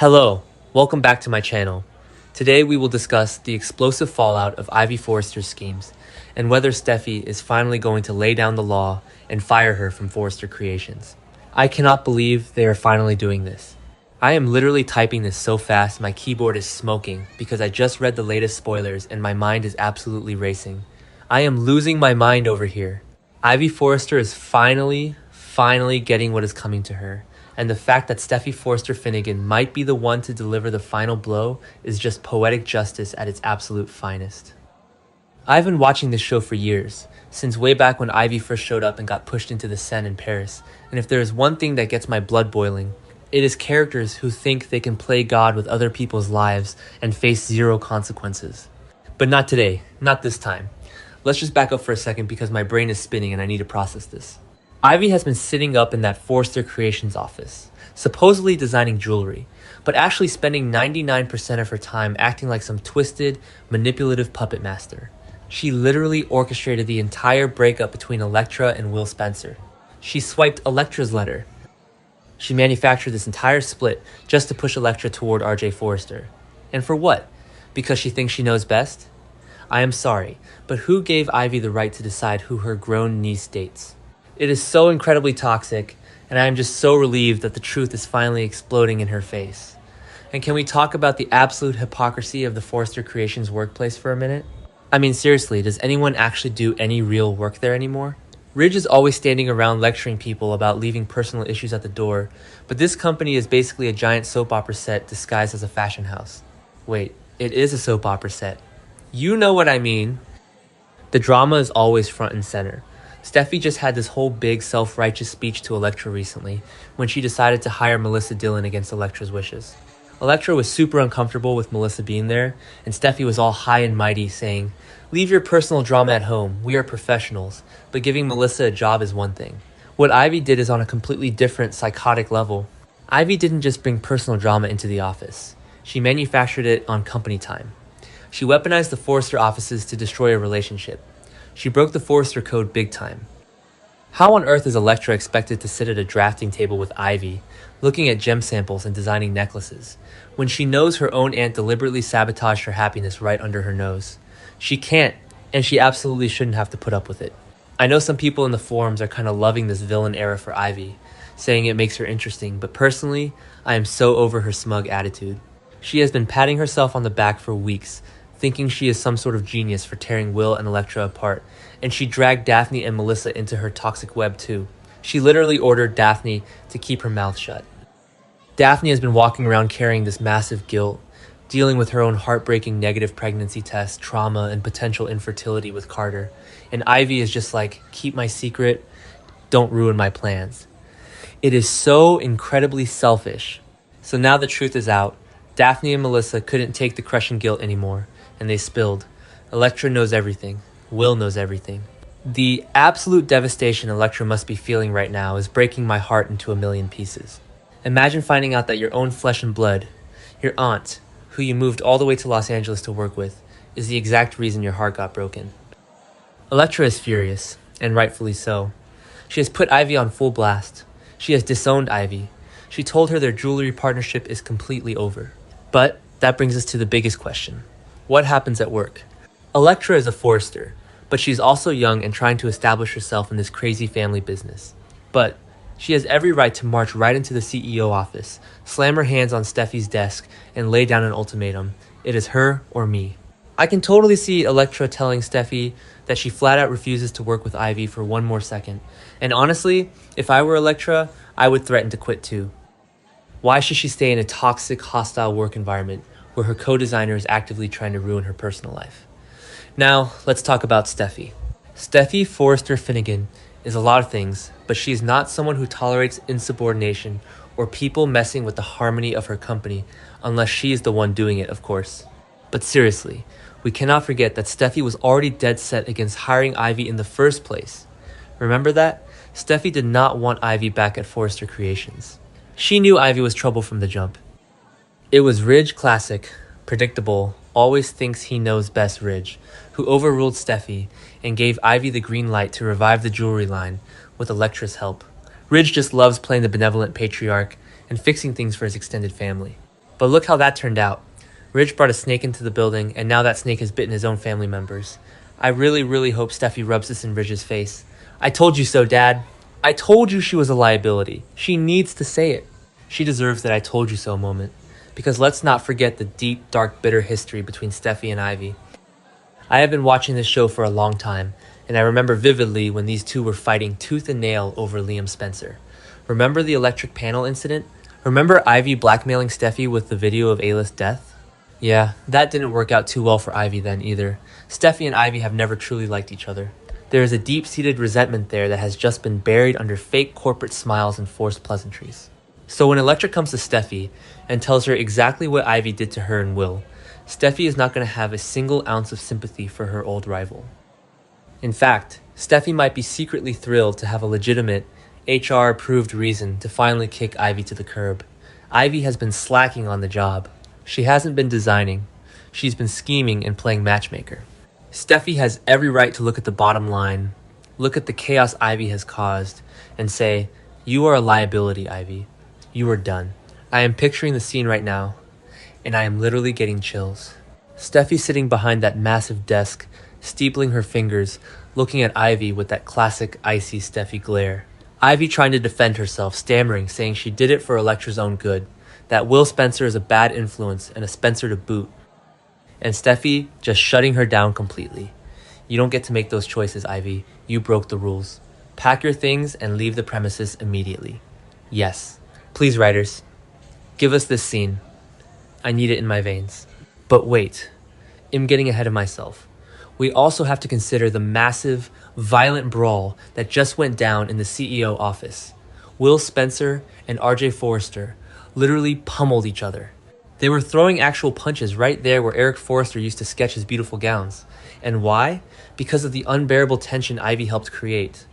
Hello, welcome back to my channel. Today we will discuss the explosive fallout of Ivy Forrester's schemes and whether Steffi is finally going to lay down the law and fire her from Forrester Creations. I cannot believe they are finally doing this. I am literally typing this so fast my keyboard is smoking because I just read the latest spoilers and my mind is absolutely racing. I am losing my mind over here. Ivy Forrester is finally getting what is coming to her. And the fact that Steffi Forrester Finnegan might be the one to deliver the final blow is just poetic justice at its absolute finest. I've been watching this show for years, since way back when Ivy first showed up and got pushed into the Seine in Paris, and if there is one thing that gets my blood boiling, it is characters who think they can play God with other people's lives and face zero consequences. But not today, not this time. Let's just back up for a second because my brain is spinning and I need to process this. Ivy has been sitting up in that Forrester Creations office, supposedly designing jewelry, but actually spending 99% of her time acting like some twisted, manipulative puppet master. She literally orchestrated the entire breakup between Electra and Will Spencer. She swiped Electra's letter. She manufactured this entire split just to push Electra toward RJ Forrester. And for what? Because she thinks she knows best? I am sorry, but who gave Ivy the right to decide who her grown niece dates? It is so incredibly toxic, and I am just so relieved that the truth is finally exploding in her face. And can we talk about the absolute hypocrisy of the Forrester Creations workplace for a minute? I mean, seriously, does anyone actually do any real work there anymore? Ridge is always standing around lecturing people about leaving personal issues at the door, but this company is basically a giant soap opera set disguised as a fashion house. Wait, it is a soap opera set. You know what I mean. The drama is always front and center. Steffi just had this whole big self-righteous speech to Electra recently when she decided to hire Melissa Dillon against Electra's wishes. Electra was super uncomfortable with Melissa being there, and Steffi was all high and mighty saying, "Leave your personal drama at home, we are professionals," but giving Melissa a job is one thing. What Ivy did is on a completely different psychotic level. Ivy didn't just bring personal drama into the office. She manufactured it on company time. She weaponized the Forrester offices to destroy a relationship. She broke the Forrester code big time. How on earth is Electra expected to sit at a drafting table with Ivy, looking at gem samples and designing necklaces, when she knows her own aunt deliberately sabotaged her happiness right under her nose? She can't, and she absolutely shouldn't have to put up with it. I know some people in the forums are kind of loving this villain era for Ivy, saying it makes her interesting, but personally, I am so over her smug attitude. She has been patting herself on the back for weeks, thinking she is some sort of genius for tearing Will and Electra apart, and she dragged Daphne and Melissa into her toxic web too. She literally ordered Daphne to keep her mouth shut. Daphne has been walking around carrying this massive guilt, dealing with her own heartbreaking negative pregnancy test, trauma, and potential infertility with Carter, and Ivy is just like, keep my secret, don't ruin my plans. It is so incredibly selfish. So now the truth is out. Daphne and Melissa couldn't take the crushing guilt anymore, and they spilled. Electra knows everything. Will knows everything. The absolute devastation Electra must be feeling right now is breaking my heart into a million pieces. Imagine finding out that your own flesh and blood, your aunt, who you moved all the way to Los Angeles to work with, is the exact reason your heart got broken. Electra is furious, and rightfully so. She has put Ivy on full blast. She has disowned Ivy. She told her their jewelry partnership is completely over. But that brings us to the biggest question. What happens at work? Electra is a Forrester, but she's also young and trying to establish herself in this crazy family business. But she has every right to march right into the CEO office, slam her hands on Steffi's desk, and lay down an ultimatum. It is her or me. I can totally see Electra telling Steffi that she flat out refuses to work with Ivy for one more second. And honestly, if I were Electra, I would threaten to quit too. Why should she stay in a toxic, hostile work environment where her co-designer is actively trying to ruin her personal life? Now, let's talk about Steffi. Steffi Forrester Finnegan is a lot of things, but she is not someone who tolerates insubordination or people messing with the harmony of her company, unless she is the one doing it, of course. But seriously, we cannot forget that Steffi was already dead set against hiring Ivy in the first place. Remember that? Steffi did not want Ivy back at Forrester Creations. She knew Ivy was trouble from the jump. It was Ridge classic, predictable, always thinks he knows best Ridge, who overruled Steffi and gave Ivy the green light to revive the jewelry line with Electra's help. Ridge just loves playing the benevolent patriarch and fixing things for his extended family. But look how that turned out. Ridge brought a snake into the building, and now that snake has bitten his own family members. I really hope Steffi rubs this in Ridge's face. I told you so, Dad. I told you she was a liability. She needs to say it. She deserves that I told you so moment. Because let's not forget the deep, dark, bitter history between Steffi and Ivy. I have been watching this show for a long time, and I remember vividly when these two were fighting tooth and nail over Liam Spencer. Remember the electric panel incident? Remember Ivy blackmailing Steffi with the video of Ayla's death? Yeah, that didn't work out too well for Ivy then either. Steffi and Ivy have never truly liked each other. There is a deep-seated resentment there that has just been buried under fake corporate smiles and forced pleasantries. So when Electra comes to Steffi and tells her exactly what Ivy did to her and Will, Steffi is not going to have a single ounce of sympathy for her old rival. In fact, Steffi might be secretly thrilled to have a legitimate, HR-approved reason to finally kick Ivy to the curb. Ivy has been slacking on the job. She hasn't been designing. She's been scheming and playing matchmaker. Steffi has every right to look at the bottom line, look at the chaos Ivy has caused, and say, "You are a liability, Ivy. You are done." I am picturing the scene right now, and I am literally getting chills. Steffi sitting behind that massive desk, steepling her fingers, looking at Ivy with that classic icy Steffi glare. Ivy trying to defend herself, stammering, saying she did it for Electra's own good, that Will Spencer is a bad influence and a Spencer to boot. And Steffi just shutting her down completely. You don't get to make those choices, Ivy. You broke the rules. Pack your things and leave the premises immediately. Yes. Please, writers, give us this scene. I need it in my veins. But wait, I'm getting ahead of myself. We also have to consider the massive, violent brawl that just went down in the CEO office. Will Spencer and RJ Forrester literally pummeled each other. They were throwing actual punches right there where Eric Forrester used to sketch his beautiful gowns. And why? Because of the unbearable tension Ivy helped create.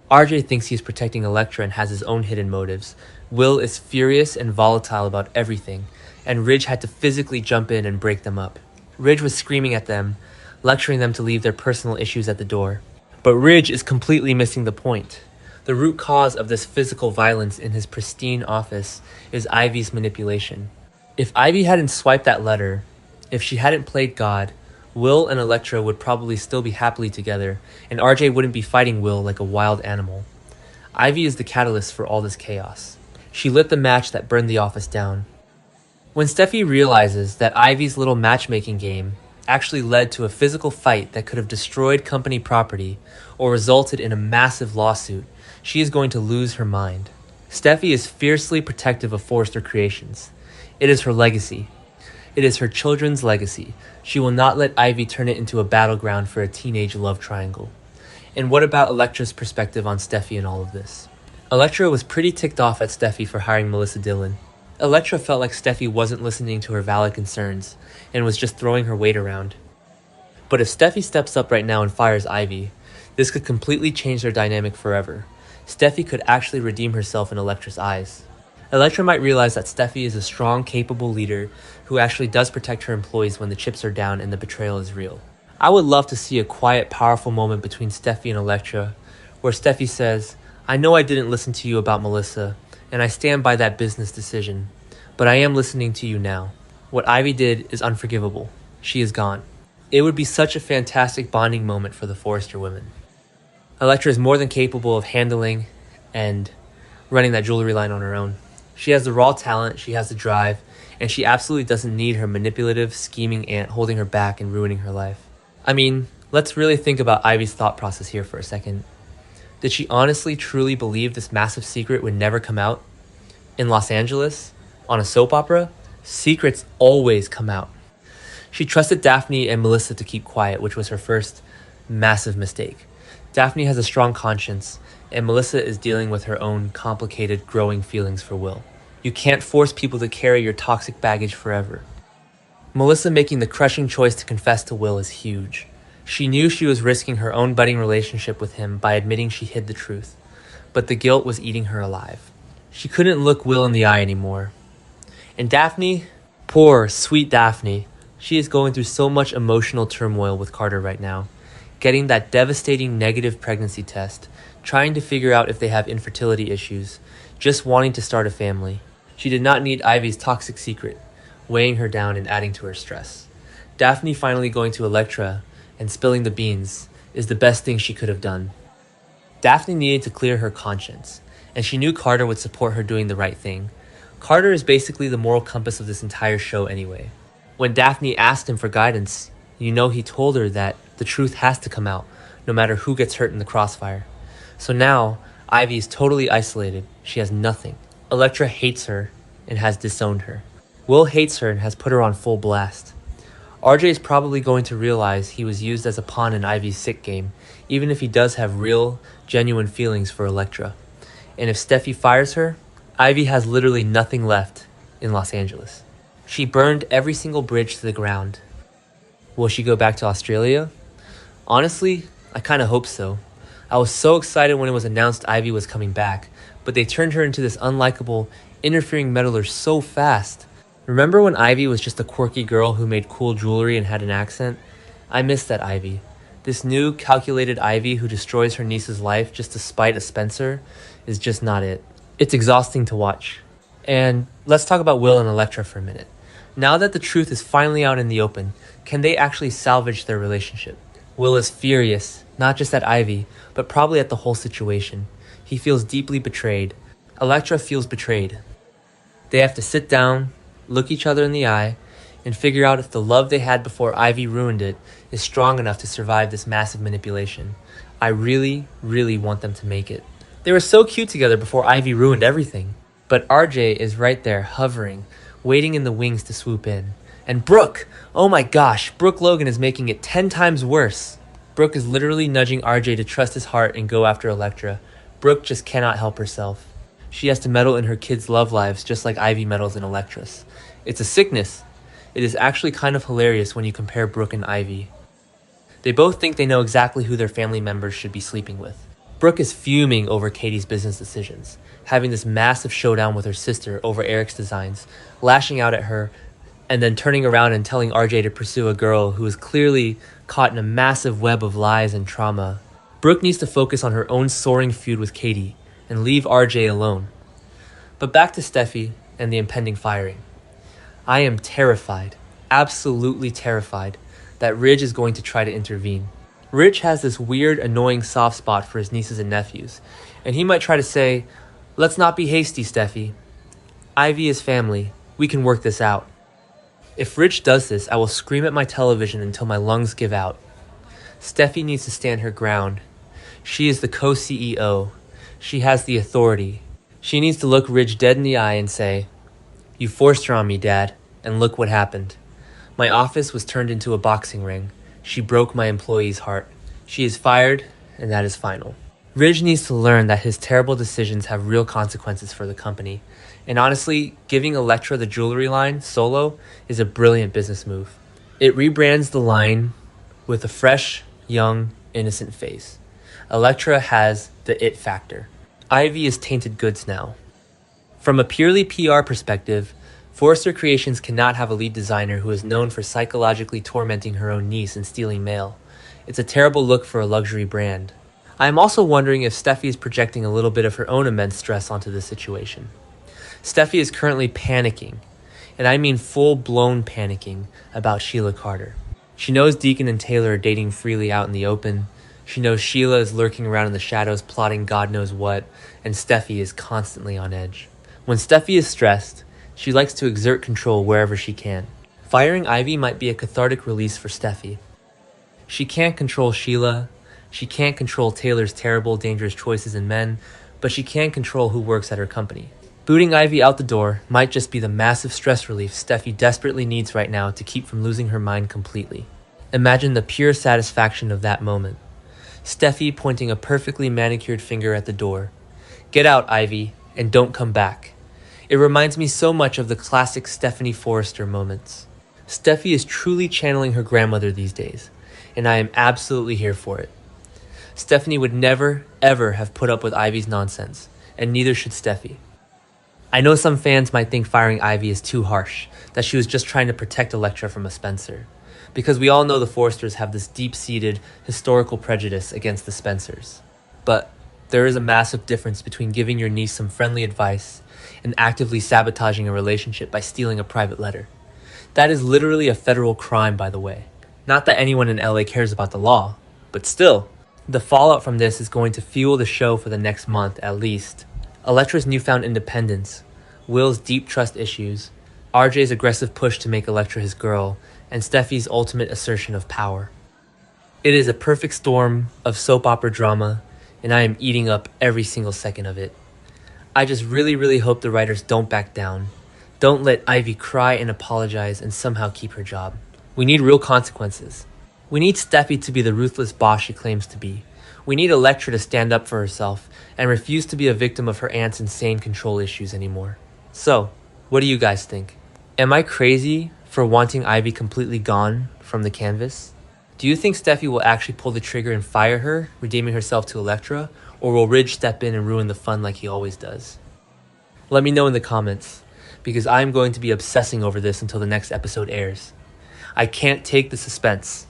RJ thinks he's protecting Electra and has his own hidden motives. Will is furious and volatile about everything, and Ridge had to physically jump in and break them up. Ridge was screaming at them, lecturing them to leave their personal issues at the door. But Ridge is completely missing the point. The root cause of this physical violence in his pristine office is Ivy's manipulation. If Ivy hadn't swiped that letter, if she hadn't played God, Will and Electra would probably still be happily together, and RJ wouldn't be fighting Will like a wild animal. Ivy is the catalyst for all this chaos. She lit the match that burned the office down. When Steffi realizes that Ivy's little matchmaking game actually led to a physical fight that could have destroyed company property or resulted in a massive lawsuit, she is going to lose her mind. Steffi is fiercely protective of Forrester Creations. It is her legacy. It is her children's legacy. She will not let Ivy turn it into a battleground for a teenage love triangle. And what about Electra's perspective on Steffi in all of this? Electra was pretty ticked off at Steffi for hiring Melissa Dillon. Electra felt like Steffi wasn't listening to her valid concerns and was just throwing her weight around. But if Steffi steps up right now and fires Ivy, this could completely change their dynamic forever. Steffi could actually redeem herself in Electra's eyes. Electra might realize that Steffi is a strong, capable leader who actually does protect her employees when the chips are down and the betrayal is real. I would love to see a quiet, powerful moment between Steffi and Electra, where Steffi says, "I know I didn't listen to you about Melissa, and I stand by that business decision, but I am listening to you now. What Ivy did is unforgivable. She is gone." It would be such a fantastic bonding moment for the Forrester women. Electra is more than capable of handling and running that jewelry line on her own. She has the raw talent, she has the drive, and she absolutely doesn't need her manipulative, scheming aunt holding her back and ruining her life. I mean, let's really think about Ivy's thought process here for a second. Did she honestly, truly believe this massive secret would never come out? In Los Angeles? On a soap opera? Secrets always come out. She trusted Daphne and Melissa to keep quiet, which was her first massive mistake. Daphne has a strong conscience, and Melissa is dealing with her own complicated, growing feelings for Will. You can't force people to carry your toxic baggage forever. Melissa making the crushing choice to confess to Will is huge. She knew she was risking her own budding relationship with him by admitting she hid the truth, but the guilt was eating her alive. She couldn't look Will in the eye anymore. And Daphne, poor, sweet Daphne, she is going through so much emotional turmoil with Carter right now. Getting that devastating negative pregnancy test, trying to figure out if they have infertility issues, just wanting to start a family. She did not need Ivy's toxic secret. weighing her down and adding to her stress. Daphne finally going to Electra and spilling the beans is the best thing she could have done. Daphne needed to clear her conscience, and she knew Carter would support her doing the right thing. Carter is basically the moral compass of this entire show anyway. When Daphne asked him for guidance, you know he told her that the truth has to come out, no matter who gets hurt in the crossfire. So now, Ivy is totally isolated. She has nothing. Electra hates her and has disowned her. Will hates her and has put her on full blast. RJ is probably going to realize he was used as a pawn in Ivy's sick game, even if he does have real, genuine feelings for Electra. And if Steffi fires her, Ivy has literally nothing left in Los Angeles. She burned every single bridge to the ground. Will she go back to Australia? Honestly, I kinda hope so. I was so excited when it was announced Ivy was coming back, but they turned her into this unlikable, interfering meddler so fast. Remember when Ivy was just a quirky girl who made cool jewelry and had an accent? I miss that Ivy. This new, calculated Ivy who destroys her niece's life just to spite a Spencer is just not it. It's exhausting to watch. And let's talk about Will and Electra for a minute. Now that the truth is finally out in the open, can they actually salvage their relationship? Will is furious, not just at Ivy, but probably at the whole situation. He feels deeply betrayed. Electra feels betrayed. They have to sit down, look each other in the eye, and figure out if the love they had before Ivy ruined it is strong enough to survive this massive manipulation. I really, really want them to make it. They were so cute together before Ivy ruined everything. But RJ is right there, hovering, waiting in the wings to swoop in. And Brooke! Oh my gosh, Brooke Logan is making it 10 times worse. Brooke is literally nudging RJ to trust his heart and go after Electra. Brooke just cannot help herself. She has to meddle in her kids' love lives just like Ivy meddles in Electra's. It's a sickness. It is actually kind of hilarious when you compare Brooke and Ivy. They both think they know exactly who their family members should be sleeping with. Brooke is fuming over Katie's business decisions, having this massive showdown with her sister over Eric's designs, lashing out at her, and then turning around and telling RJ to pursue a girl who is clearly caught in a massive web of lies and trauma. Brooke needs to focus on her own soaring feud with Katie and leave RJ alone. But back to Steffi and the impending firing. I am terrified, absolutely terrified, that Ridge is going to try to intervene. Ridge has this weird, annoying soft spot for his nieces and nephews, and he might try to say, "Let's not be hasty, Steffi. Ivy is family. We can work this out." If Ridge does this, I will scream at my television until my lungs give out. Steffi needs to stand her ground. She is the co-CEO. She has the authority. She needs to look Ridge dead in the eye and say, "You forced her on me, Dad, and look what happened. My office was turned into a boxing ring. She broke my employee's heart. She is fired, and that is final." Ridge needs to learn that his terrible decisions have real consequences for the company. And honestly, giving Electra the jewelry line solo is a brilliant business move. It rebrands the line with a fresh, young, innocent face. Electra has the it factor. Ivy is tainted goods now. From a purely PR perspective, Forrester Creations cannot have a lead designer who is known for psychologically tormenting her own niece and stealing mail. It's a terrible look for a luxury brand. I am also wondering if Steffi is projecting a little bit of her own immense stress onto this situation. Steffi is currently panicking, and I mean full-blown panicking, about Sheila Carter. She knows Deacon and Taylor are dating freely out in the open. She knows Sheila is lurking around in the shadows plotting God knows what, and Steffi is constantly on edge. When Steffi is stressed, she likes to exert control wherever she can. Firing Ivy might be a cathartic release for Steffi. She can't control Sheila, she can't control Taylor's terrible, dangerous choices in men, but she can control who works at her company. Booting Ivy out the door might just be the massive stress relief Steffi desperately needs right now to keep from losing her mind completely. Imagine the pure satisfaction of that moment. Steffi pointing a perfectly manicured finger at the door. "Get out, Ivy, and don't come back." It reminds me so much of the classic Stephanie Forrester moments. Steffi is truly channeling her grandmother these days, and I am absolutely here for it. Stephanie would never, ever have put up with Ivy's nonsense, and neither should Steffi. I know some fans might think firing Ivy is too harsh, that she was just trying to protect Electra from a Spencer, because we all know the Forresters have this deep-seated historical prejudice against the Spencers. But there is a massive difference between giving your niece some friendly advice and actively sabotaging a relationship by stealing a private letter. That is literally a federal crime, by the way. Not that anyone in LA cares about the law, but still. The fallout from this is going to fuel the show for the next month at least. Electra's newfound independence, Will's deep trust issues, RJ's aggressive push to make Electra his girl, and Steffi's ultimate assertion of power. It is a perfect storm of soap opera drama, and I am eating up every single second of it. I just really hope the writers don't back down. Don't let Ivy cry and apologize and somehow keep her job. We need real consequences. We need Steffi to be the ruthless boss she claims to be. We need Electra to stand up for herself and refuse to be a victim of her aunt's insane control issues anymore. So, what do you guys think? Am I crazy for wanting Ivy completely gone from the canvas? Do you think Steffi will actually pull the trigger and fire her, redeeming herself to Electra, or will Ridge step in and ruin the fun like he always does? Let me know in the comments, because I'm going to be obsessing over this until the next episode airs. I can't take the suspense.